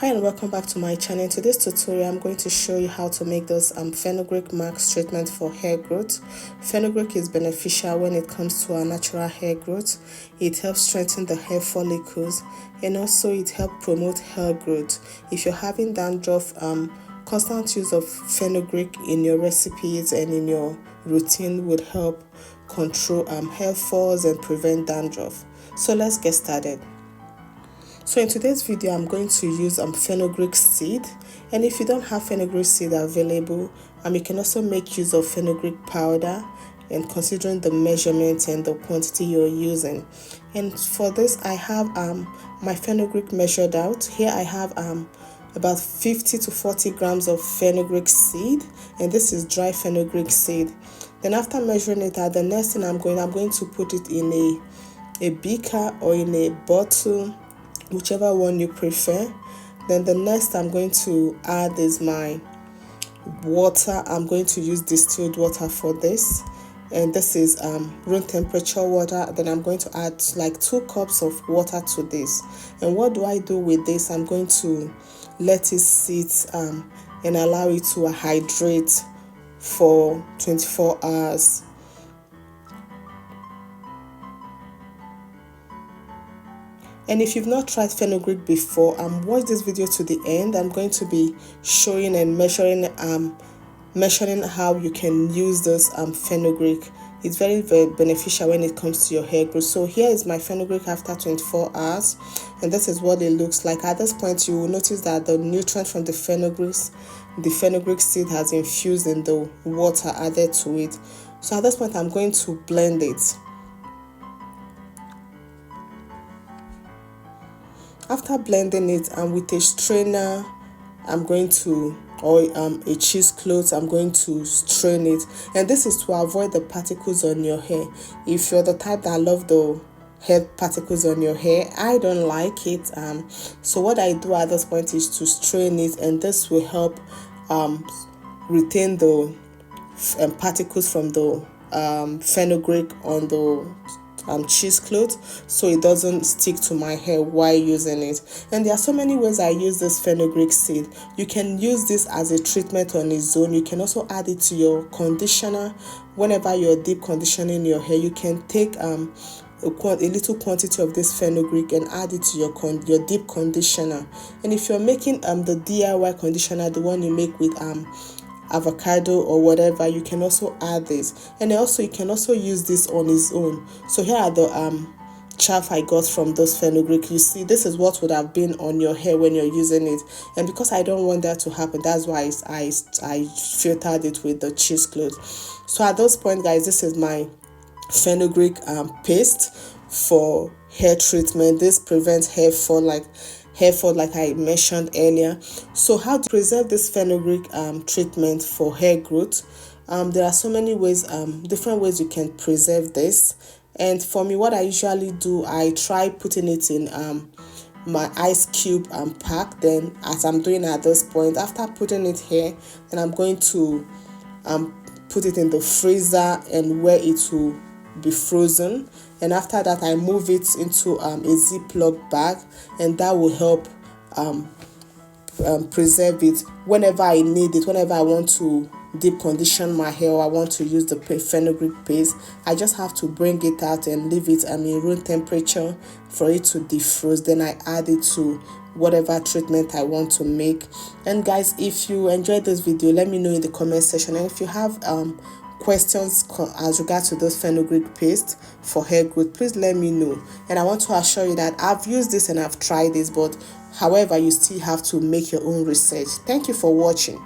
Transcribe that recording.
Hi and welcome back to my channel. In today's tutorial I'm going to show you how to make this fenugreek max treatment for hair growth. Fenugreek is beneficial when it comes to our natural hair growth. It helps strengthen the hair follicles and also it helps promote hair growth. If you're having dandruff, constant use of fenugreek in your recipes and in your routine would help control hair falls and prevent dandruff. So let's get started. So in today's video, I'm going to use fenugreek seed, and if you don't have fenugreek seed available, you can also make use of fenugreek powder, and considering the measurement and the quantity you're using. And for this, I have my fenugreek measured out. Here I have about 50 to 40 grams of fenugreek seed, and this is dry fenugreek seed. Then after measuring it out, the next thing I'm going to put it in a beaker or in a bottle, whichever one you prefer. Then the next I'm going to add is my water. I'm going to use distilled water for this, and this is room temperature water. Then I'm going to add like 2 cups of water to this. And what do I do with this? I'm going to let it sit and allow it to hydrate for 24 hours. And if you've not tried fenugreek before, watch this video to the end. I'm going to be showing and measuring how you can use this fenugreek. It's very, very beneficial when it comes to your hair growth. So here is my fenugreek after 24 hours, and this is what it looks like. At this point, you will notice that the nutrient from the fenugreek seed has infused in the water added to it. So at this point, I'm going to blend it. After blending it, with a strainer, I'm going to, or a cheesecloth, I'm going to strain it. And this is to avoid the particles on your hair. If you're the type that love the hair particles on your hair, I don't like it. So what I do at this point is to strain it, and this will help retain the particles from the fenugreek on the cheesecloth, so it doesn't stick to my hair while using it. And there are so many ways I use this fenugreek seed. You can use this as a treatment on its own. You can also add it to your conditioner. Whenever you're deep conditioning your hair, you can take a little quantity of this fenugreek and add it to your deep conditioner. And if you're making the DIY conditioner, the one you make with avocado or whatever, you can also add this. And also you can also use this on its own. So here are the chaff I got from those fenugreek. You see, this is what would have been on your hair when you're using it, and because I don't want that to happen, that's why I filtered it with the cheesecloth. So at this point, guys, this is my fenugreek paste for hair treatment. This prevents hair fall like I mentioned earlier. So how to preserve this fenugreek treatment for hair growth? There are so many ways, different ways you can preserve this. And for me, what I usually do, I try putting it in my ice cube pack. Then as I'm doing at this point, after putting it here, then I'm going to put it in the freezer and where it will be frozen. And after that, I move it into a Ziploc bag, and that will help preserve it whenever I need it. Whenever I want to deep condition my hair or I want to use the fenugreek paste, I just have to bring it out and leave it in room temperature for it to defrost. Then I add it to whatever treatment I want to make. And guys, if you enjoyed this video, let me know in the comment section. And if you have questions as regards to this fenugreek paste for hair growth, please let me know. And I want to assure you that I've used this and I've tried this, but however, you still have to make your own research. Thank you for watching.